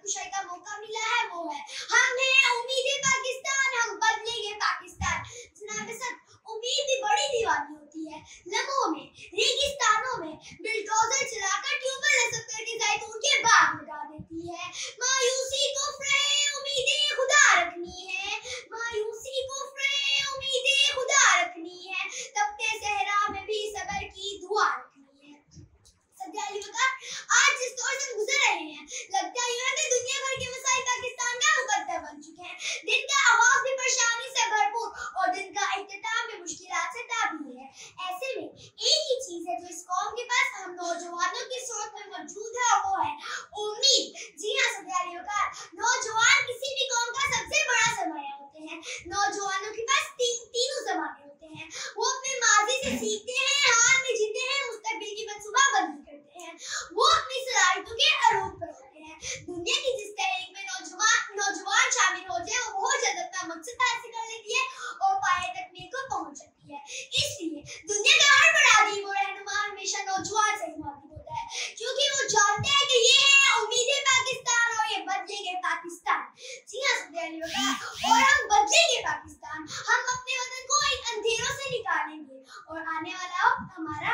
कुशाई का मौका मिला है वो है हम हैं उम्मीदें पाकिस्तान, हम बदलेंगे पाकिस्तान। जनाब सर उम्मीद भी बड़ी दीवानी होती है, लम्हों में रेगिस्तानों में बिल्डोजर चलाकर ट्यूबवेल नस्ब करके जैतून के बाग लगा देती है। मायूसी को फ्रे उम्मीदें खुदा रखनी है, मायूसी को फ्रे उम्मीदें खुदा रखनी है, तपते सहरा में भी सबर की दुआ रखनी है। सत्याली बता आज जिस दौर से गुजर रहे हैं लगता है यूं कि दुनिया भर के मसाइल पाकिस्तान का मुकद्दर बन चुके हैं। दिन का आगाज भी परेशानी से भरपूर और दिन का इख्तिताम भी मुश्किलात से ताबी है। ऐसे में एक ही चीज है जो इस कौम के पास हम नौजवानों की सोच में मौजूद है और वो है उम्मीद। जी हाँ सत्याली बता नौजवान किसी भी कौम का सबसे बड़ा सरमाया होते हैं। नौजवानों के पास तीनों ज़माने होते हैं। वो अपने माजी से सीखते हैं, हाल में जीते हैं, मुस्तकबिल की मंसूबा बंदी करते हैं। वो अपनी सलाहियतों के अरूज पर होते हैं। दुनिया की जिस तहरीक में नौजवान शामिल होते हैं वो बहुत जल्द अपना मकसद हासिल कर लेती है और पाए तकमील को पहुंच जाती है। इसलिए दुनिया का हर बड़ा अदीब और रहनुमा हमेशा नौजवान से ही मुखातिब होता है, क्योंकि वो जानते हैं कि ये है उम्मीदें पाकिस्तान और ये बदलेंगे पाकिस्तान। जी हाँ सत्याली बता और हम बदलेंगे पाकिस्तान, हम अपने वतन को इन अंधेरों से निकालेंगे और आने वाला वक्त हमारा